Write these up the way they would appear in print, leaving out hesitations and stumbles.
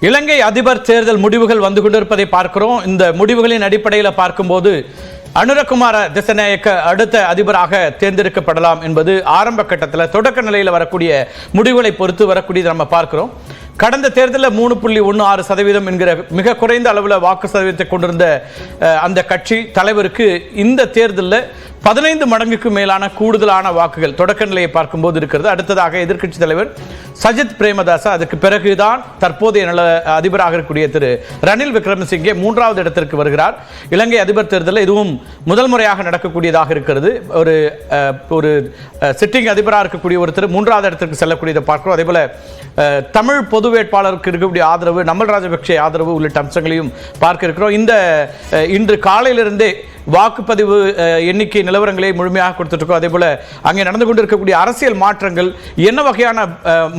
இலங்கை அதிபர் தேர்தல் முடிவுகள் வந்து கொண்டிருப்பதை பார்க்கிறோம். இந்த முடிவுகளின் அடிப்படையில் பார்க்கும்போது அனுரகுமார திசநாயக்க அடுத்த அதிபராக தேர்ந்தெடுக்கப்படலாம் என்பது ஆரம்ப கட்டத்தில் தொடக்க நிலையில் வரக்கூடிய முடிவுகளை பொறுத்து வரக்கூடியது நம்ம பார்க்கிறோம். கடந்த தேர்தலில் 3.16% என்கிற மிக குறைந்த அளவில் வாக்கு சதவீதத்தை கொண்டிருந்த அந்த கட்சி தலைவருக்கு இந்த தேர்தலில் 15 மடங்குக்கு மேலான கூடுதலான வாக்குகள் தொடக்க நிலையை பார்க்கும்போது இருக்கிறது. அடுத்ததாக எதிர்க்கட்சி தலைவர் சஜித் பிரேமதாசா, அதுக்கு பிறகுதான் தற்போதைய அதிபராக இருக்கக்கூடிய திரு ரணில் விக்ரமசிங்கே 3வது இடத்திற்கு வருகிறார். இலங்கை அதிபர் தேர்தலில் இதுவும் முதல் முறையாக நடக்கக்கூடியதாக இருக்கிறது. ஒரு சிட்டிங் அதிபராக இருக்கக்கூடிய ஒருத்தர் 3வது இடத்திற்கு செல்லக்கூடியதை பார்க்கிறோம். அதே போல தமிழ் பொது வேட்பாளருக்கு இருக்கக்கூடிய ஆதரவு, நமல் ராஜபக்சே ஆதரவு உள்ளிட்ட அம்சங்களையும் பார்க்க இருக்கிறோம். இன்று காலையிலிருந்தே வாக்குப்பதிவு எண்ணிக்கை நிலவரங்களை முழுமையாக கொடுத்துருக்கோம். அதே போல அங்கே நடந்து கொண்டிருக்கக்கூடிய அரசியல் மாற்றங்கள் என்ன வகையான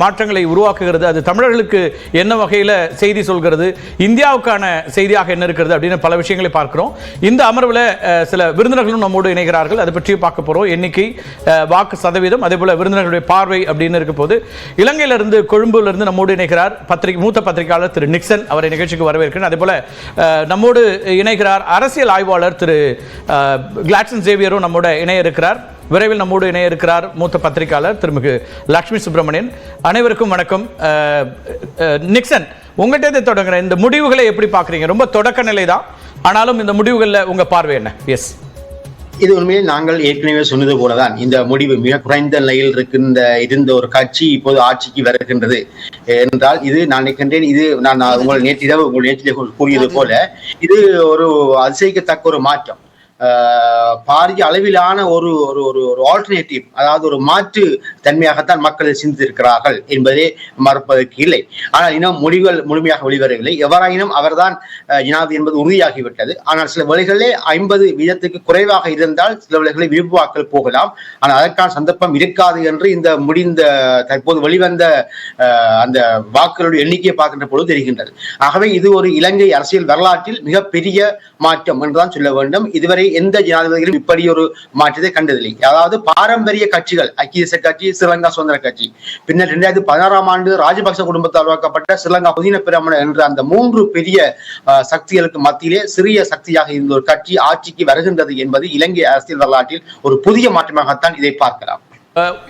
மாற்றங்களை உருவாக்குகிறது, அது தமிழர்களுக்கு என்ன வகையில் செய்தி சொல்கிறது, இந்தியாவுக்கான செய்தியாக என்ன இருக்கிறது அப்படின்னு பல விஷயங்களை பார்க்கிறோம். இந்த அமர்வில் சில விருந்தினர்களும் நம்மோடு இணைகிறார்கள். அதை பற்றியும் பார்க்க போகிறோம். எண்ணிக்கை, வாக்கு சதவீதம், அதே போல விருந்தினர்களுடைய பார்வை அப்படின்னு இருக்க போது இலங்கையிலிருந்து கொழும்புலிருந்து நம்மோடு இணைகிறார் மூத்த பத்திரிகையாளர் திரு நிக்சன். அவரை நிகழ்ச்சிக்கு வரவேற்கிறேன். அதே போல நம்மோடு இணைகிறார் அரசியல் ஆய்வாளர் திரு கிளாட்சன் சேவியரும் நம்மோட இணைய இருக்கிறார். விரைவில் நம்மோடு இணைய இருக்கிறார் மூத்த பத்திரிகையாளர் திருமிகு லட்சுமி சுப்பிரமணியன். அனைவருக்கும் வணக்கம். நிக்சன், உங்கள்கிட்ட தொடங்குறேன். இந்த முடிவுகளை எப்படி பார்க்குறீங்க? ரொம்ப தொடக்க நிலை தான், ஆனாலும் இந்த முடிவுகளில் உங்க பார்வை என்ன? எஸ், இது உண்மையில் நாங்கள் ஏற்கனவே சொன்னது போலதான் இந்த முடிவு மிக குறைந்த நிலையில் இருந்த ஒரு கட்சி இப்போது ஆட்சிக்கு வருகின்றது என்றால் இது நான் நினைக்கின்றேன். இது நான் உங்கள் நேற்றிலே கூறியது போல இது ஒரு அதிசயிக்கத்தக்க ஒரு மாற்றம். பாரிய அளவிலான ஒரு ஆல்டர்னேட்டிவ், அதாவது ஒரு மாற்று தன்மையாகத்தான் மக்கள் சிந்தித்திருக்கிறார்கள் என்பதே மறுப்பதற்கு இல்லை. ஆனால் இன்னும் முடிவுகள் முழுமையாக வெளிவரவில்லை. எவராயினும் அவர்தான் ஜனாதிபதி என்பது உறுதியாகிவிட்டது. ஆனால் சில வேளைகளிலே 50% குறைவாக இருந்தால் சில வேளைகளில் விருப்பு வாக்கள் போகலாம். ஆனால் அதற்கான சந்தர்ப்பம் இருக்காது என்று இந்த தற்போது வெளிவந்த அந்த வாக்குகளுடைய எண்ணிக்கையை பார்க்கின்ற பொழுது தெரிகின்றது. ஆகவே இது ஒரு இலங்கை அரசியல் வரலாற்றில் மிகப்பெரிய மாற்றம் என்றுதான் சொல்ல வேண்டும். இதுவரை எந்த ஜனாதிபதிகளும் இப்படி ஒரு மாற்றத்தை கண்டதில்லை. அதாவது பாரம்பரிய கட்சிகள், ஐக்கிய தேசிய கட்சி, ஸ்ரீலங்கா சுதந்திர கட்சி, பின்னர் 2016ஆம் ஆண்டு ராஜபக்ச குடும்பத்தால் உருவாக்கப்பட்ட ஸ்ரீலங்கா பொதுஜன பெரமுன என்ற அந்த 3 பெரிய சக்திகளுக்கு மத்தியிலே சிறிய சக்தியாக இருந்த ஒரு கட்சி ஆட்சிக்கு வருகின்றது என்பது இலங்கை அரசியல் வரலாற்றில் ஒரு புதிய மாற்றமாகத்தான் இதை பார்க்கலாம்.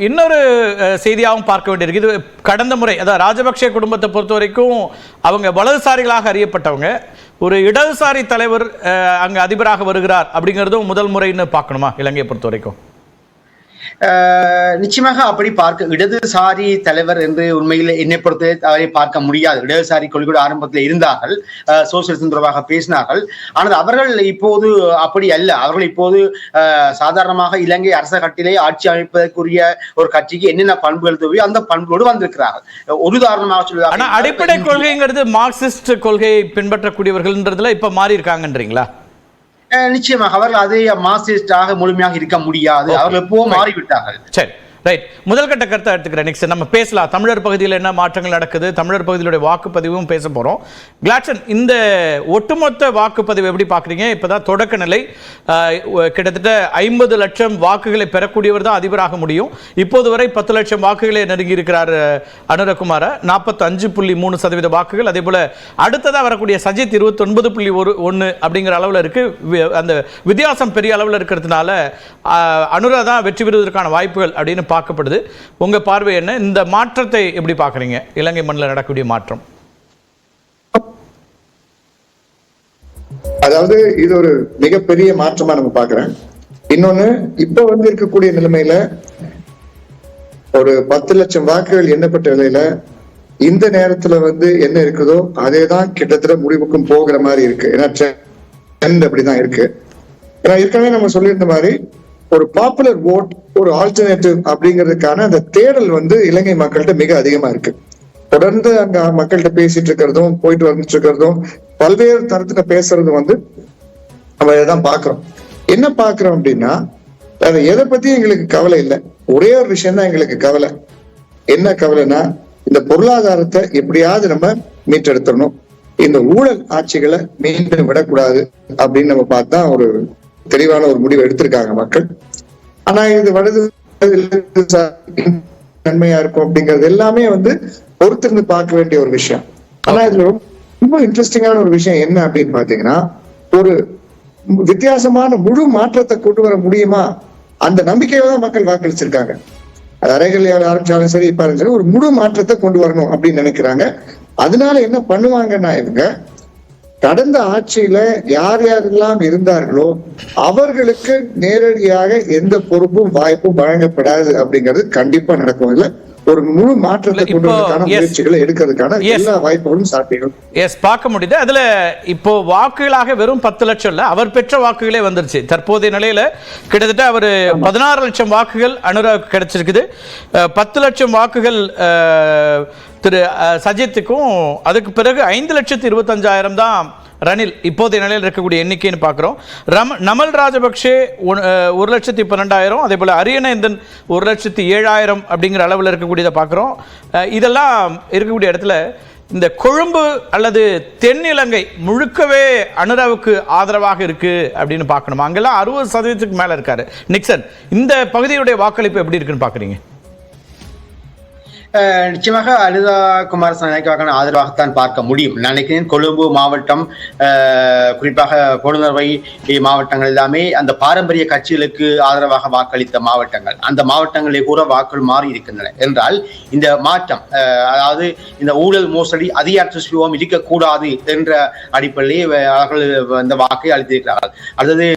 இன்னொரு செய்தியாகவும் பார்க்க வேண்டியிருக்கு. இது கடந்த முறை, அதாவது ராஜபக்சே குடும்பத்தை பொறுத்த வரைக்கும் அவங்க வலதுசாரிகளாக அறியப்பட்டவங்க. ஒரு இடதுசாரி தலைவர் அங்கே அதிபராக வருகிறார் அப்படிங்கிறதும் முதல் முறைன்னு பார்க்கணுமா இலங்கையை பொறுத்த வரைக்கும்? நிச்சயமாக அப்படி இடதுசாரி தலைவர் என்று உண்மையில் என்னை பொறுத்து அவரை பார்க்க முடியாது. இடதுசாரி கொள்கையோடு ஆரம்பத்தில் இருந்தார்கள், சோசியலிசம் தொடர்பாக பேசினார்கள். ஆனால் அவர்கள் இப்போது அப்படி அல்ல. அவர்கள் இப்போது சாதாரணமாக இலங்கை அரச கட்டிலே ஆட்சி அமைப்பதற்குரிய ஒரு கட்சிக்கு என்னென்ன பண்புகள் தேவையோ அந்த பண்புகளோடு வந்திருக்கிறார்கள். ஒரு உதாரணமாக சொல்லுவாங்க, ஆனால் அடிப்படை கொள்கைங்கிறது மார்க்சிஸ்ட் கொள்கையை பின்பற்றக்கூடியவர்கள்ன்றதுல இப்ப மாறி இருக்காங்கன்றீங்களா? நிச்சயமாக அவர்கள் அதே மார்க்சிஸ்டாக முழுமையாக இருக்க முடியாது. அவர்கள் எப்பவும் மாறிவிட்டார்கள். சரி, ரைட். முதல் கட்ட கருத்தை எடுத்துக்கிறேன். நெக்ஸ்ட் நம்ம பேசலாம். தமிழர் பகுதியில் என்ன மாற்றங்கள் நடக்குது, தமிழர் பகுதியிலுடைய வாக்குப்பதிவும் பேச போகிறோம். கிளாட்சன், இந்த ஒட்டுமொத்த வாக்குப்பதிவு எப்படி பார்க்குறீங்க? இப்போதான் தொடக்க நிலை. கிட்டத்தட்ட 50 லட்சம் வாக்குகளை பெறக்கூடியவர் தான் அதிபராக முடியும். இப்போது வரை 10 லட்சம் வாக்குகளை நெருங்கி இருக்கிறார் அனுரகுமார, 45.3% வாக்குகள். அதே போல அடுத்ததாக வரக்கூடிய சஜித் 29.1 அப்படிங்கிற அளவில் இருக்கு. அந்த வித்தியாசம் பெரிய அளவில் இருக்கிறதுனால அனுரா தான் வெற்றி பெறுவதற்கான வாய்ப்புகள் அப்படின்னு பார்க்கப்படுது. உங்க பார்வை என்ன? இந்த மாற்றத்தை எப்படி பார்க்கறீங்க? இலங்கை மண்ணில் நடக்கக்கூடிய மாற்றம். அதாவது இது ஒரு மிகப்பெரிய மாற்றமா நம்ம பார்க்கிறேன். இன்னொன்னு, இப்ப இருக்கக்கூடிய நிலைமையில ஒரு 10 லட்சம் வாக்குகள் எண்ணப்பட்ட நிலையில இந்த நேரத்துல என்ன இருக்குதோ அதே தான் கிட்டத்தட்ட முடிவுக்கும் போகிற மாதிரி இருக்கு. ஏன்னா ட்ரெண்ட் அப்படிதான் இருக்கு. ஏன்னா ஏற்கனவே நம்ம சொல்லியிருந்த மாதிரி ஒரு பாப்புலர் ஓட், ஒரு ஆல்டர்னேட்டிவ் அப்படிங்கிறதுக்கான அந்த தேடல் இலங்கை மக்கள்கிட்ட மிக அதிகமா இருக்கு. தொடர்ந்து அங்க மக்கள்கிட்ட பேசிட்டு இருக்கிறதும் போயிட்டு வந்துட்டு இருக்கிறதும் பல்வேறு தரத்துல பேசுறதும் நம்ம இதான் பாக்குறோம். என்ன பாக்குறோம் அப்படின்னா, அதை எதை பத்தி எங்களுக்கு கவலை இல்லை. ஒரே ஒரு விஷயம் தான் எங்களுக்கு கவலை. என்ன கவலைன்னா, இந்த பொருளாதாரத்தை எப்படியாவது நம்ம மீட்டெடுத்துடணும், இந்த ஊழல் ஆட்சிகளை மீண்டும் விடக்கூடாது அப்படின்னு நம்ம பார்த்தா ஒரு தெளிவான ஒரு முடிவு எடுத்திருக்காங்க மக்கள். ஆனா இது நன்மையா இருக்கும் அப்படிங்கிறது எல்லாமே பொறுத்திருந்து பார்க்க வேண்டிய ஒரு விஷயம். ஆனா இதுல ரொம்ப இன்ட்ரெஸ்டிங்கான ஒரு விஷயம் என்ன அப்படின்னு பாத்தீங்கன்னா, ஒரு வித்தியாசமான முழு மாற்றத்தை கொண்டு வர முடியுமா அந்த நம்பிக்கையில தான் மக்கள் வாக்களிச்சிருக்காங்க. அறைகள் ஆரம்பிச்சாலும் சரி, இப்ப சரி, ஒரு முழு மாற்றத்தை கொண்டு வரணும் அப்படின்னு நினைக்கிறாங்க. அதனால என்ன பண்ணுவாங்கன்னா, இவங்க கடந்த ஆட்சியில யார் யாரெல்லாம் இருந்தார்களோ அவர்களுக்கு நேரடியாக எந்த பொறுப்பும் வாய்ப்பும் வழங்கப்படாது அப்படிங்கிறது கண்டிப்பா நடக்கும். இல்ல ஒரு முழு மாற்றத்தை கொண்டு வரதுக்கான முயற்சிகளை எடுக்கிறதுக்கான எல்லா வாய்ப்புகளும் சாத்தியம் பார்க்க முடியுது. அதுல இப்போ வாக்குகளாக வெறும் 10 லட்சம் இல்ல, அவர் பெற்ற வாக்குகளே வந்துருச்சு. தற்போதைய நிலையில கிட்டத்தட்ட அவர் 16 லட்சம் வாக்குகள் அனுராவுக்கு கிடைச்சிருக்குது. 10 லட்சம் வாக்குகள் திரு சஜித்துக்கும், அதுக்கு பிறகு 5,25,000 தான் ரணில் இப்போதைய நிலையில் இருக்கக்கூடிய எண்ணிக்கைன்னு பார்க்குறோம். நமல் ராஜபக்ஷே 1,12,000, அதே போல் அரியநேந்தன் 1,07,000 அப்படிங்கிற அளவில் இருக்கக்கூடியதை பார்க்குறோம். இதெல்லாம் இருக்கக்கூடிய இடத்துல இந்த கொழும்பு அல்லது தென்னிலங்கை முழுக்கவே அனுராவுக்கு ஆதரவாக இருக்கு அப்படின்னு பார்க்கணுமா? அங்கெல்லாம் 60% மேலே இருக்காரு நிக்சன். இந்த பகுதியுடைய வாக்களிப்பு எப்படி இருக்குன்னு பார்க்குறீங்க? நிச்சயமாக அனுரா குமாரசாமிக்கான ஆதரவாகத்தான் பார்க்க முடியும். நினைக்கிறேன் கொழும்பு மாவட்டம், குறிப்பாக பொருணர்வை மாவட்டங்கள் எல்லாமே அந்த பாரம்பரிய கட்சிகளுக்கு ஆதரவாக வாக்களித்த மாவட்டங்கள். அந்த மாவட்டங்களிலே கூட வாக்குகள் மாறி இருக்கின்றன என்றால் இந்த மாற்றம், அதாவது இந்த ஊழல் மோசடி அதிகார சுவம் இருக்கக்கூடாது என்ற அடிப்படையிலே அவர்கள் இந்த வாக்கை அளித்திருக்கிறார்கள். அதாவது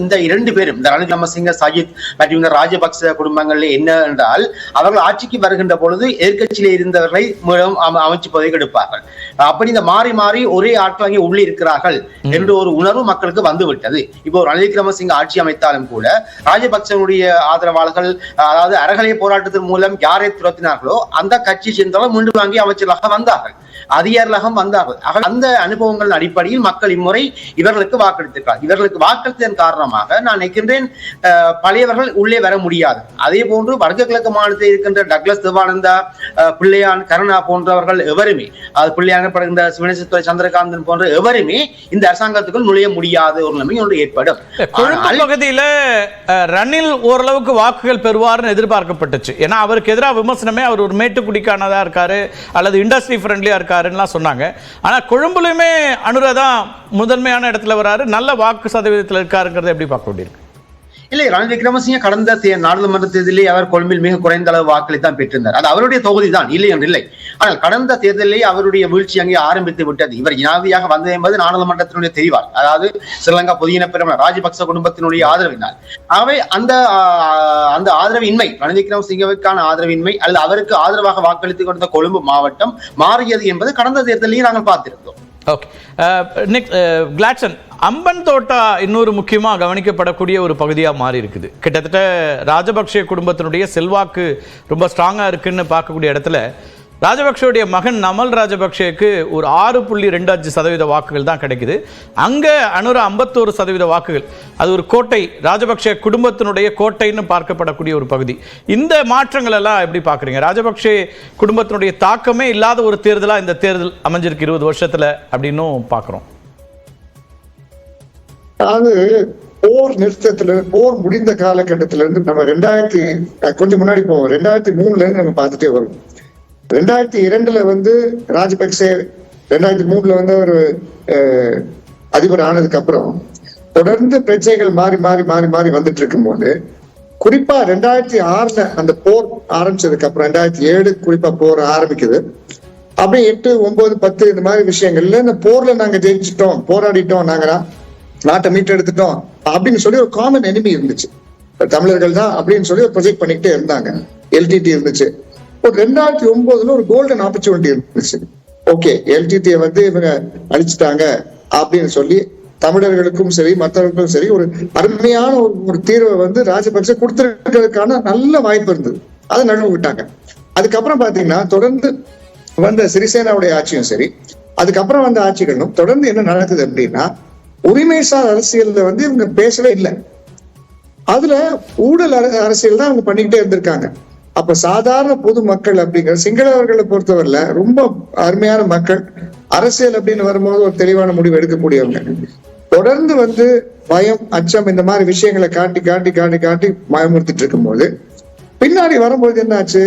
இந்த 2 பேரும், இந்த ரணில் விக்ரமசிங்க, சஜித் மற்றும் இந்த ராஜபக்ச குடும்பங்களில் என்ன என்றால், அவர்கள் ஆட்சிக்கு வருகின்ற பொழுது எதிர்கட்சியிலே இருந்தவர்களை மீண்டும் அமைச்சு பதவிக்கு எடுப்பார்கள். அப்படி இந்த மாறி மாறி ஒரே ஆட்கள் அங்கே உள்ளே இருக்கிறார்கள் என்ற ஒரு உணர்வு மக்களுக்கு வந்துவிட்டது. இப்போ ரணில் விக்ரமசிங்க ஆட்சி அமைத்தாலும் கூட ராஜபக்சனுடைய ஆதரவாளர்கள், அதாவது அறகலைய போராட்டத்தின் மூலம் யாரை துரத்தினார்களோ அந்த கட்சி சேர்ந்தவர்கள் மீண்டும் வாங்கி அமைச்சர்களாக வந்தார்கள், அதிகாரிகளாக வந்தார்கள். அந்த அனுபவங்கள் அடிப்படையில் மக்கள் இம்முறை இவர்களுக்கு வாக்களித்திருக்கிறார். இவர்களுக்கு வாக்களித்ததன் காரணமாக நான் நினைக்கின்றேன் பழையவர்கள் உள்ளே வர முடியாது. அதே போன்று வடக்கு கிழக்கு மாநிலத்தில் இருக்கின்ற டக்ளஸ் தேவானந்தா, பிள்ளையான் கருணா போன்றவர்கள் எவருமே, பிள்ளையானப்படுகின்ற சிவனேசத்துறை சந்திரகாந்தன் போன்ற எவருமே இந்த அரசாங்கத்துக்குள் நுழைய முடியாத ஒரு நிலைமை ஒன்று ஏற்படும். கொழும்பு பகுதியில ரணில் ஓரளவுக்கு வாக்குகள் பெறுவார்னு எதிர்பார்க்கப்பட்டுச்சு. ஏன்னா அவருக்கு எதிராக விமர்சனமே அவர் ஒரு மேட்டுக்குடிக்கானதா இருக்காரு அல்லது இண்டஸ்ட்ரி ஃப்ரெண்ட்லியா இருக்காருன்னு சொன்னாங்க. ஆனா கொழும்புலயுமே அனுரா தான் முதன்மையான இடத்துல வராரு, நல்ல வாக்கு சதவீதத்தில் இருக்காருங்கிறத எப்படி பார்க்க வேண்டியிருக்கு? இல்லை, ரணில் விக்ரமசிங்க கடந்த நாடாளுமன்ற தேர்தலிலே அவர் கொழும்பில் மிக குறைந்த அளவு வாக்களை தான் பெற்றிருந்தார். அது அவருடைய தொகுதி தான், இல்லை என்று இல்லை. ஆனால் கடந்த தேர்தலிலே அவருடைய வீழ்ச்சி அங்கே ஆரம்பித்து விட்டது. இவர் ஜனாதிபதியாக வந்தது என்பது நாடாளுமன்றத்தினுடைய தெரிவார், அதாவது ஸ்ரீலங்கா பொதுஜன பெருமன ராஜபக்ச குடும்பத்தினுடைய ஆதரவினால். ஆகவே அந்த ஆதரவின்மை, ரணில் விக்ரமசிங்கவிற்கான ஆதரவின்மை அல்லது அவருக்கு ஆதரவாக வாக்களித்துக் கொடுத்த கொழும்பு மாவட்டம் மாறியது என்பது கடந்த தேர்தலையும் நாங்கள் பார்த்திருந்தோம். ஓகே, கிளாட்சன், அம்பன் தோட்டா இன்னொரு முக்கியமாக கவனிக்கப்படக்கூடிய ஒரு பகுதியாக மாறி இருக்குது. கிட்டத்தட்ட ராஜபக்ஷ குடும்பத்தினுடைய செல்வாக்கு ரொம்ப ஸ்ட்ராங்காக இருக்குன்னு பார்க்கக்கூடிய இடத்துல ராஜபக்ஷவுடைய மகன் நமல் ராஜபக்ஷவுக்கு ஒரு 6.25% வாக்குகள் தான் கிடைக்குது. அங்கே அனுரா 51% வாக்குகள். அது ஒரு கோட்டை, ராஜபக்ஷ குடும்பத்தினுடைய கோட்டைன்னு பார்க்கப்படக்கூடிய ஒரு பகுதி. இந்த மாற்றங்கள் எல்லாம் எப்படி பார்க்குறீங்க? ராஜபக்ஷ குடும்பத்தினுடைய தாக்கமே இல்லாத ஒரு தேர்தலாக இந்த தேர்தல் அமைஞ்சிருக்கு 20 வருஷத்துல அப்படின்னும் பார்க்குறோம். அது போர் நிறுத்தத்துல, போர் முடிந்த காலகட்டத்தில இருந்து நம்ம 2000 கொஞ்சம் முன்னாடி போவோம், 2003ல இருந்து நம்ம பார்த்துட்டே வரும். 2002 ராஜபக்சே 2003 ஒரு அதிபர் ஆனதுக்கு அப்புறம் தொடர்ந்து பிரச்சனைகள் மாறி மாறி மாறி மாறி வந்துட்டு இருக்கும் போது, குறிப்பா 2006 அந்த போர் ஆரம்பிச்சதுக்கு அப்புறம் 2007 குறிப்பா போர் ஆரம்பிக்குது. அப்படியே 8, 9, 10 இந்த மாதிரி விஷயங்கள்ல இந்த போர்ல நாங்க ஜெயிச்சிட்டோம், போராடிட்டோம், நாங்க நாட்டை மீட்டெடுத்துட்டோம் அப்படின்னு சொல்லி ஒரு காமன் எனிமி இருந்துச்சு. தமிழர்கள் தான் அப்படின்னு சொல்லி ப்ரொஜெக்ட் பண்ணிக்கிட்டே இருந்தாங்க. எல்டிடி இருந்துச்சு. ஒரு 2009 ஒரு கோல்டன் ஆப்பர்ச்சுனிட்டி இருந்துச்சு. ஓகே, எல்டிடியை இவங்க அழிச்சிட்டாங்க அப்படின்னு சொல்லி தமிழர்களுக்கும் சரி மற்றவர்களுக்கும் சரி ஒரு அருமையான ஒரு தீர்வை ராஜபக்சே கொடுத்திருக்கிறதுக்கான நல்ல வாய்ப்பு இருந்தது. அதை நழுவ விட்டாங்க. அதுக்கப்புறம் பாத்தீங்கன்னா தொடர்ந்து வந்த சிறிசேனாவுடைய ஆட்சியும் சரி, அதுக்கப்புறம் வந்த ஆட்சிகளும் தொடர்ந்து என்ன நடக்குது அப்படின்னா, உரிமைசார் அரசியல்ல இவங்க பேசவே இல்லை. அதுல ஊழல் அரசியல் தான் அவங்க பண்ணிக்கிட்டே இருந்திருக்காங்க. அப்ப சாதாரண பொது மக்கள் அப்படிங்கிற சிங்களவர்களை பொறுத்தவரையில ரொம்ப அருமையான மக்கள், அரசியல் அப்படின்னு வரும்போது ஒரு தெளிவான முடிவு எடுக்கக்கூடியவங்க. தொடர்ந்து பயம், அச்சம் இந்த மாதிரி விஷயங்களை காட்டி காட்டி காட்டி காட்டி பயமுறுத்திட்டு இருக்கும் போது பின்னாடி வரும்போது என்ன ஆச்சு,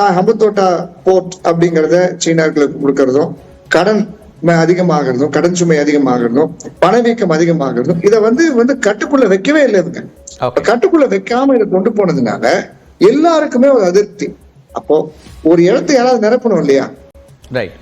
ஹம்பத்தோட்டா போர்ட் அப்படிங்கறத சீனாக்களுக்கு கொடுக்கறதும், கடன் அதிகமாகிறதும், கடன் சுமை அதிகமாகிறதும், பணவீக்கம் அதிகமாகிறதும், இதை வந்து கட்டுக்குள்ள வைக்கவே இல்லை இவங்க. கட்டுக்குள்ள வைக்காம இதை கொண்டு போனதுனால எல்லாருக்குமே ஒரு அதிருப்தி. அப்போ ஒரு இடத்தை யாராவது நிரப்பணும் இல்லையா? ரைட்.